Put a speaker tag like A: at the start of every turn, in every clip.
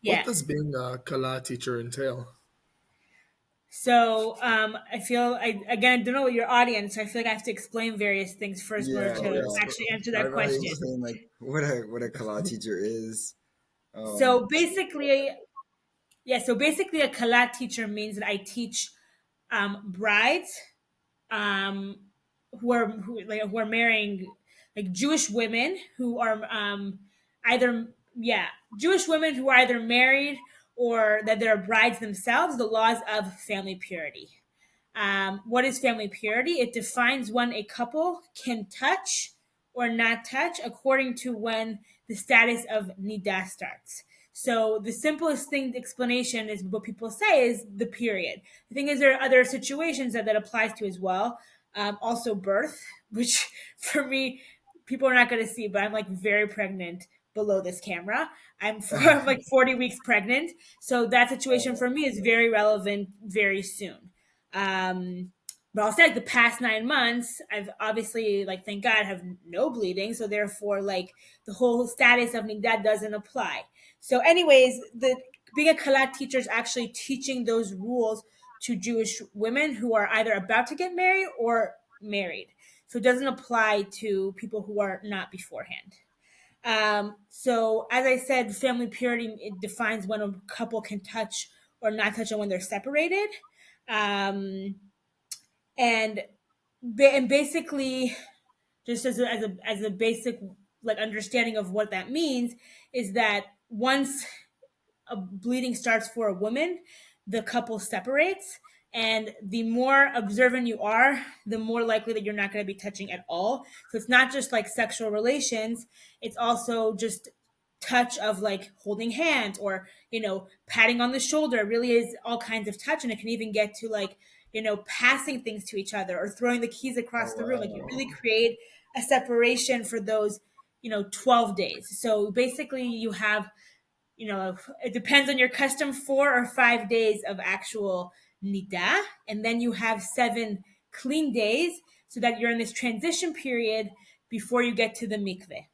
A: What
B: Yeah.
A: does being a Kallah teacher entail?
B: So I feel again I don't know your audience. So I feel like I have to explain various things first in order
C: Yeah,
A: Oh
B: to
A: yes.
C: yeah.
B: actually answer
C: I
B: that
C: probably
B: question.
C: explain like what a Kallah teacher is.
B: So
C: Um,
B: basically, yeah. So basically, a Kallah teacher means that I teach brides um, who are marrying like Jewish women who are either Jewish women who are either married or that they're brides themselves. The laws of family purity. What is family purity? It defines when a couple can touch or not touch according to when the status of nida starts. So the simplest thing, the explanation is what people say is the period. The thing is, there are other situations that applies to as well. Also, birth, which for me, people are not going to see, but I'm like very pregnant below this camera. I'm like 40 weeks pregnant. So that situation for me is very relevant very soon. Um, but I'll say like the past 9 months, I've obviously like thank God have no bleeding, so therefore like the whole status of nigdad doesn't apply. So, anyways, the being a Kalat teacher is actually teaching those rules to Jewish women who are either about to get married or married. So it doesn't apply to people who are not beforehand. So as I said, family purity it defines when a couple can touch or not touch and when they're separated. Um, and and basically just as a basic like understanding of what that means is that once a bleeding starts for a woman, the couple separates. And the more observant you are, the more likely that you're not going to be touching at all. So it's not just like sexual relations, it's also just touch of like holding hands or, patting on the shoulder. It really is all kinds of touch. And it can even get to like, passing things to each other or throwing the keys across
C: oh
B: the room. Like you really
C: wow.
B: create a separation for those, 12 days. So basically you have it depends on your custom 4 or 5 days of actual nida, and then you have 7 clean days so that you're in this transition period before you get to the mikveh.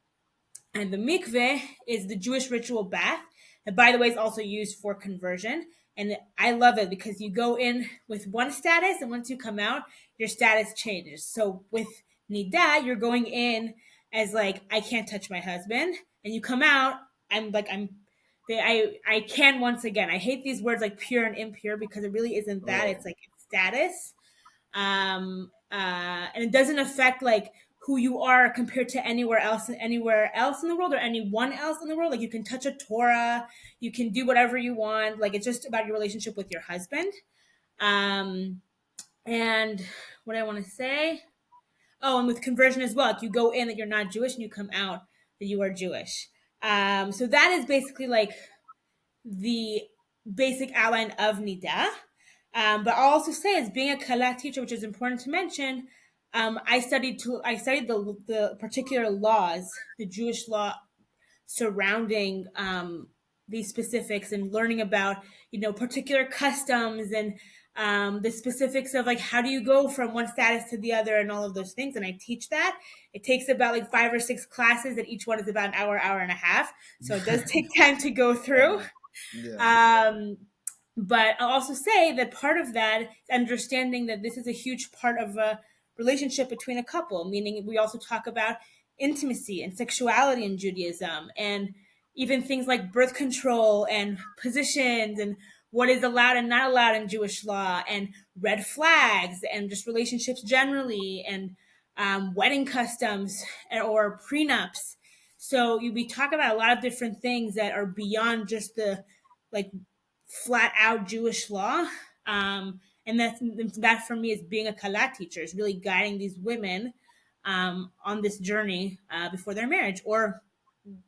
B: And the mikveh is the Jewish ritual bath that, by the way, is also used for conversion. And I love it because you go in with one status, and once you come out, your status changes. So with nida, you're going in as like I can't touch my husband, and you come out. I can once again. I hate these words like pure and impure because it really isn't that.
C: Oh,
B: It's like it's status, and it doesn't affect like who you are compared to anywhere else in the world or anyone else in the world. Like you can touch a Torah, you can do whatever you want. Like it's just about your relationship with your husband. Um, and what I want to say, oh, and with conversion as well, like you go in that you're not Jewish and you come out that you are Jewish. So that is basically like the basic outline of Nida. But I'll also say, as being a Kallah teacher, which is important to mention, I studied the particular laws, the Jewish law surrounding these specifics, and learning about particular customs and the specifics of like how do you go from one status to the other and all of those things. And I teach that. It takes about like 5 or 6 classes, and each one is about an hour and a half. So it does take time to go through.
C: yeah.
B: Um, but I'll also say that part of that is understanding that this is a huge part of a relationship between a couple, meaning we also talk about intimacy and sexuality in Judaism, and even things like birth control and positions and what is allowed and not allowed in Jewish law, and red flags and just relationships generally, and wedding customs or prenups. So we talk about a lot of different things that are beyond just the like flat out Jewish law. And that for me is being a Kallah teacher, is really guiding these women on this journey before their marriage or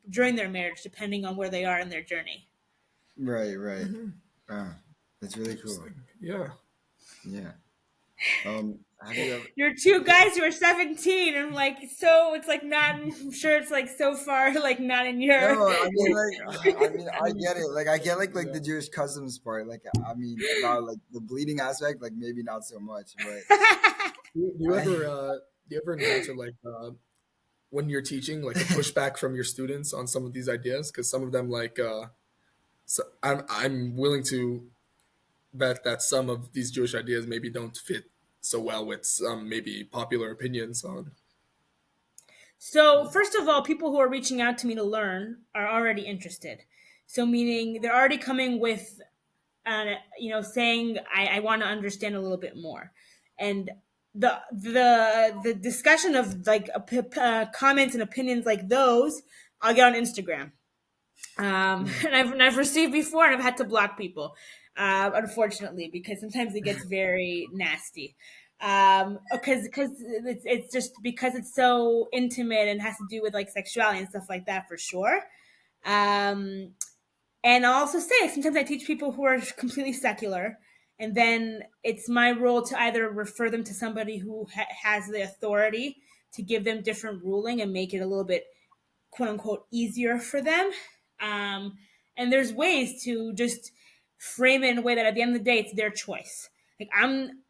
B: during their marriage, depending on where they are in their journey.
C: Right, right.
A: Hmm.
C: Ah, that's really cool.
A: Interesting. Yeah.
C: Yeah. Have you ever?
B: You're two guys who are 17, and like so it's like not. I'm sure it's like so far like not in
C: No,
B: your.
C: I mean like I get it. Like I get like
A: Yeah.
C: the Jewish customs part. Like I mean about like the bleeding aspect, like maybe not so much, but
A: Do you
C: I
A: ever do you ever encounter like when you're teaching like a pushback from your students on some of these ideas? Because some of them like So I'm willing to bet that some of these Jewish ideas maybe don't fit so well with some maybe popular opinions on.
B: So, first of all, people who are reaching out to me to learn are already interested. So, meaning they're already coming with, saying, I want to understand a little bit more. And the discussion of like comments and opinions like those, I'll get on Instagram. And I've received before, and I've had to block people, unfortunately, because sometimes it gets very nasty. Because it's just because it's so intimate and has to do with like sexuality and stuff like that, for sure. Um, and I'll also say sometimes I teach people who are completely secular, and then it's my role to either refer them to somebody who has the authority to give them different ruling and make it a little bit quote unquote easier for them. Um, and there's ways to just frame it in a way that at the end of the day it's their choice. Like I'm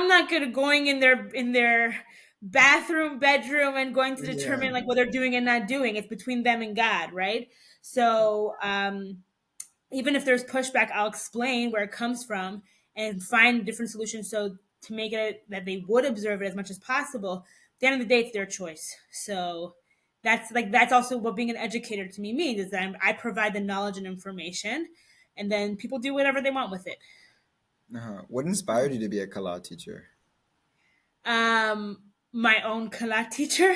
B: not good at going in their bathroom, bedroom, and going to
C: Yeah.
B: determine like what they're doing and not doing. It's between them and God, right? So even if there's pushback, I'll explain where it comes from and find different solutions so to make it that they would observe it as much as possible. At the end of the day, it's their choice. So that's also what being an educator to me means, is that I provide the knowledge and information, and then people do whatever they want with it.
C: What inspired you to be a Kallah teacher?
B: My own Kallah teacher.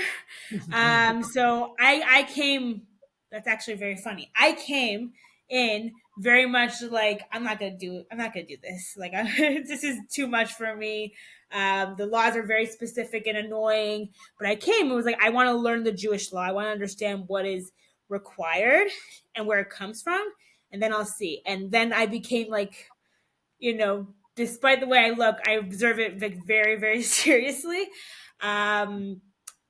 B: So I came. That's actually very funny. I came in very much like I'm not gonna do this. Like this is too much for me. The laws are very specific and annoying. But I came. It was like I want to learn the Jewish law. I want to understand what is required and where it comes from, and then I'll see. And then I became like, despite the way I look, I observe it like very, very seriously. Um,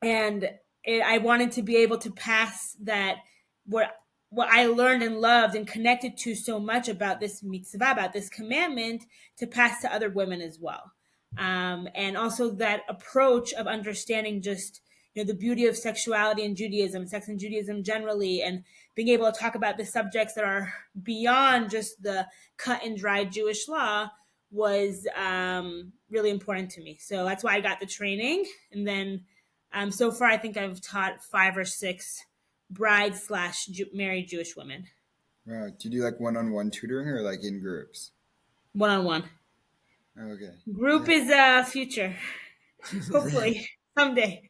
B: and I wanted to be able to pass that what I learned and loved and connected to so much about this mitzvah, about this commandment, to pass to other women as well. And also that approach of understanding just the beauty of sexuality in Judaism, sex in Judaism generally, and being able to talk about the subjects that are beyond just the cut and dry Jewish law was really important to me. So that's why I got the training. And then so far, I think I've taught 5 or 6 bride slash married Jewish women.
C: Do you do like one-on-one tutoring or like in groups?
B: One on one.
C: Okay.
B: Group
C: Yeah.
B: is future. Hopefully, someday.